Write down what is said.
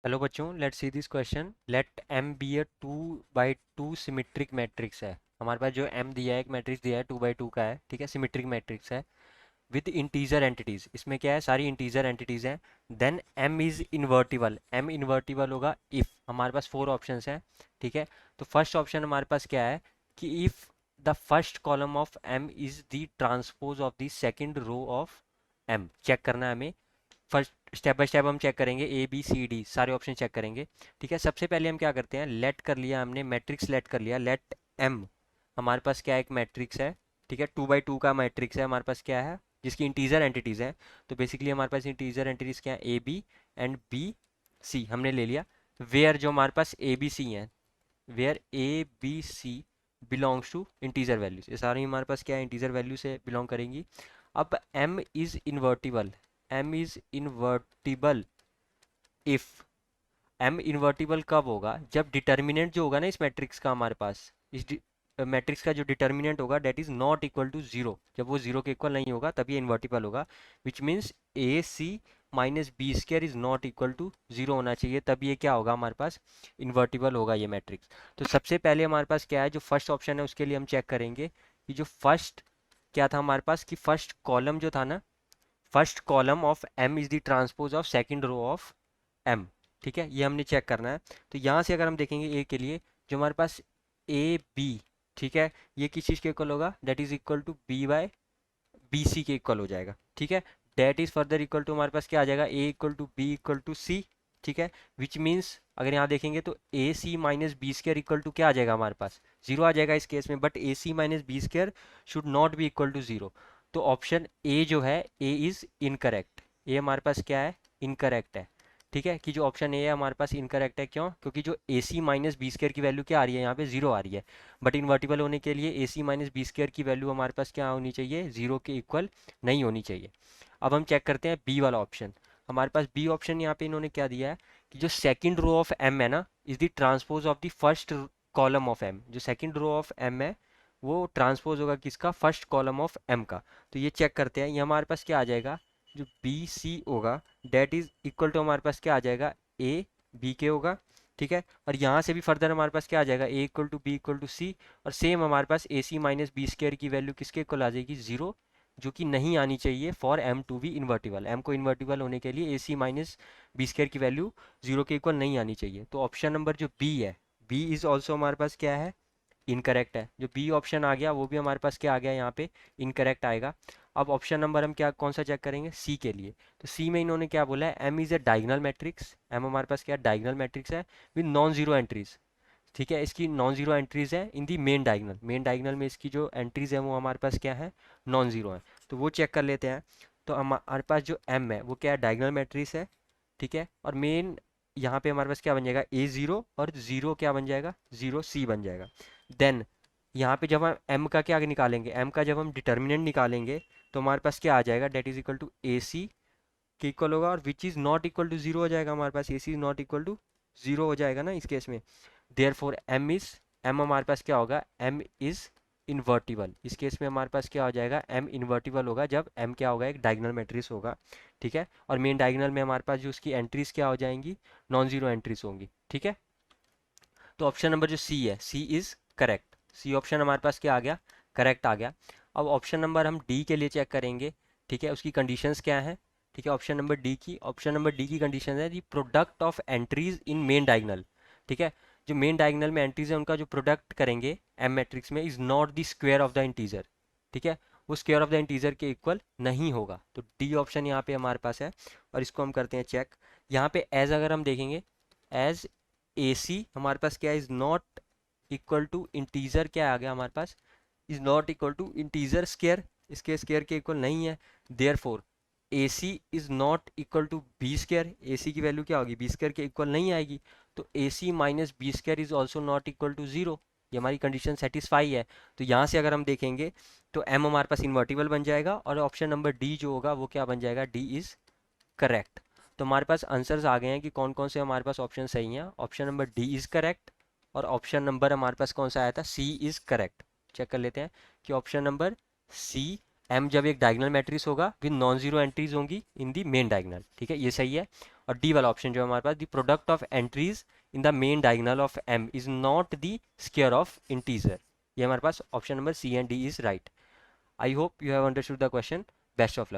Hello बच्चों, let's see this question. Let M be a 2 by 2 symmetric matrix है। हमारे पास जो एम दिया है, एक मैट्रिक्स दिया है 2 by 2 का है, ठीक है, सिमेट्रिक मैट्रिक्स है विद इंटीजर एंटिटीज। इसमें क्या है, सारी इंटीजर एंटिटीज हैं। Then M is invertible. M invertible होगा इफ हमारे पास 4 ऑप्शंस हैं, ठीक है। तो फर्स्ट ऑप्शन हमारे पास क्या है कि if the first column of M is the transpose of the second row of M. Check करना है हमें। फर्स्ट स्टेप बाय स्टेप हम चेक करेंगे, ए बी सी डी सारे ऑप्शन चेक करेंगे, ठीक है। सबसे पहले हम क्या करते हैं, लेट कर लिया हमने, मैट्रिक्स लेट कर लिया। लेट एम हमारे पास क्या है, एक मैट्रिक्स है, ठीक है, 2 by 2 का मैट्रिक्स है हमारे पास, क्या है, जिसकी इंटीजर एंटिटीज है। तो बेसिकली हमारे पास इंटीजर एंटिटीज क्या है, A B and B C हमने ले लिया। वेयर जो हमारे पास ए बी सी है, where A B C belongs to integer values, ये सारी हमारे पास क्या है, इंटीजर वैल्यू से बिलोंग करेंगी। अब M is invertible. M is invertible if. M invertible कब होगा, जब डिटर्मिनेंट जो होगा ना इस मैट्रिक्स का, हमारे पास इस मैट्रिक्स का जो डिटर्मिनेंट होगा det is not equal to zero. जब वो जीरो के इक्वल नहीं होगा तब ये इन्वर्टिबल होगा। Which means A C minus B square is not equal to zero होना चाहिए, तब ये क्या होगा हमारे पास, इन्वर्टिबल होगा ये मैट्रिक्स। तो सबसे पहले हमारे पास क्या है, जो फर्स्ट ऑप्शन है उसके लिए हम चेक करेंगे कि जो फर्स्ट क्या था हमारे पास, कि फर्स्ट कॉलम जो था ना, first column of M is the transpose of second row of M, ठीक है, ये हमने चेक करना है। तो यहाँ से अगर हम देखेंगे ए के लिए, जो हमारे पास ए बी, ठीक है, ये किस चीज़ के इक्वल होगा, det is equal to B by B C के इक्वल हो जाएगा, ठीक है। Det is further equal to हमारे पास क्या आ जाएगा, A equal to B equal to C, ठीक है। विच मीन्स अगर यहाँ देखेंगे तो A C minus B square equal to क्या आ जाएगा हमारे पास, जीरो आ जाएगा इस केस में। But A C minus B square should not be equal to zero. तो ऑप्शन ए जो है, ए इज इनकरेक्ट। ए हमारे पास क्या है, इनकरेक्ट है, ठीक है। कि जो ऑप्शन ए है हमारे पास इनकरेक्ट है, क्यों, क्योंकि जो ए सी माइनस बी स्क्र की वैल्यू क्या आ रही है यहाँ पे, जीरो आ रही है। बट इन्वर्टिबल होने के लिए A C minus B square की वैल्यू हमारे पास क्या होनी चाहिए, जीरो के इक्वल नहीं होनी चाहिए। अब हम चेक करते हैं बी वाला ऑप्शन। हमारे पास बी ऑप्शन यहाँ पे इन्होंने क्या दिया है कि जो सेकंड रो ऑफ एम है ना, is the transpose of the first column of M. जो सेकंड रो ऑफ एम है वो ट्रांसपोज होगा किसका, फर्स्ट कॉलम ऑफ एम का। तो ये चेक करते हैं, ये हमारे पास क्या आ जाएगा, जो बी सी होगा डेट इज इक्वल टू हमारे पास क्या आ जाएगा, ए बी के होगा, ठीक है। और यहाँ से भी फर्दर हमारे पास क्या आ जाएगा, A equal to B equal to C. और सेम हमारे पास A C minus B square की वैल्यू किसके इक्वल आ जाएगी, जीरो, जो कि नहीं आनी चाहिए for M to be invertible. M को इन्वर्टिबल होने के लिए A C minus B square की वैल्यू जीरो के इक्वल नहीं आनी चाहिए। तो ऑप्शन नंबर जो बी है, बी इज ऑल्सो हमारे पास क्या है, इनकरेक्ट है। जो बी ऑप्शन आ गया वो भी हमारे पास क्या आ गया यहाँ पे, इनकरेक्ट आएगा। अब ऑप्शन नंबर हम क्या, कौन सा चेक करेंगे, सी के लिए। तो सी में इन्होंने क्या बोला है, M is a diagonal matrix. M हमारे पास क्या है, डायगोनल मैट्रिक्स है विद नॉन जीरो एंट्रीज, ठीक है। इसकी नॉन जीरो एंट्रीज है in the main diagonal. Main diagonal में इसकी जो एंट्रीज है वो हमारे पास क्या है, नॉन जीरो है। तो वो चेक कर लेते हैं। तो हमारे पास जो एम है वो क्या है, डायगोनल मैट्रिक्स है, ठीक है। और मेन यहाँ पे हमारे पास क्या बन जाएगा, ए जीरो, और जीरो क्या बन जाएगा, जीरो सी बन जाएगा। देन यहाँ पे जब हम एम का क्या निकालेंगे, एम का जब हम डिटर्मिनेंट निकालेंगे तो हमारे पास क्या आ जाएगा, det is equal to A C के इक्वल होगा, और which is not equal to zero हो जाएगा हमारे पास, A C is not equal to zero हो जाएगा ना इस केस में। Therefore M is, M हमारे पास क्या होगा, एम इज इन्वर्टिबल। इस केस में हमारे पास क्या हो जाएगा, एम इन्वर्टिबल होगा जब एम क्या होगा, एक डायगोनल मैट्रिक्स होगा, ठीक है। और मेन डायगोनल में हमारे पास जो उसकी एंट्रीज क्या हो जाएंगी, नॉन जीरो एंट्रीज होंगी, ठीक है। तो ऑप्शन नंबर जो सी है, सी इज करेक्ट। सी ऑप्शन हमारे पास क्या आ गया, करेक्ट आ गया। अब ऑप्शन नंबर हम डी के लिए चेक करेंगे, ठीक है, उसकी कंडीशंस क्या है, ठीक है। ऑप्शन नंबर डी की, ऑप्शन नंबर डी की कंडीशन है the product of entries in main diagonal, ठीक है। जो मेन डायगोनल में एंट्रीज है उनका जो प्रोडक्ट करेंगे एम मैट्रिक्स में, is not the square of the integer, ठीक है, वो स्क्वायर ऑफ द इंटीजर के इक्वल नहीं होगा। तो डी ऑप्शन यहाँ पे हमारे पास है, और इसको हम करते हैं चेक। यहाँ पे एज अगर हम देखेंगे, एज ए सी हमारे पास क्या, is not equal to integer, क्या आ गया हमारे पास, is not equal to integer square, इसके स्क्वायर के इक्वल नहीं है। Therefore A C is not equal to B square, A C की वैल्यू क्या होगी, बी स्क्वायर के इक्वल नहीं आएगी। तो A C minus B square is also not equal to zero, ये हमारी कंडीशन सेटिस्फाई है। तो यहाँ से अगर हम देखेंगे तो एम हमारे पास इन्वर्टिबल बन जाएगा, और ऑप्शन नंबर डी जो होगा वो क्या बन जाएगा, डी इज करेक्ट। तो हमारे पास आंसर्स आ गए हैं कि कौन कौन से हमारे पास ऑप्शन सही हैं। Option number D is correct, और ऑप्शन नंबर हमारे पास कौन सा आया था, सी इज़ करेक्ट। चेक कर लेते हैं कि ऑप्शन नंबर सी, एम जब एक डायगोनल मैट्रिक्स होगा विद नॉन जीरो एंट्रीज होंगी इन दी मेन डायगोनल, ठीक है, ये सही है। और डी वाला ऑप्शन जो है हमारे पास, the product of entries in the main diagonal of M is not the square of integer. ये हमारे पास option number C and D is right. I hope you have understood the question. Best of luck.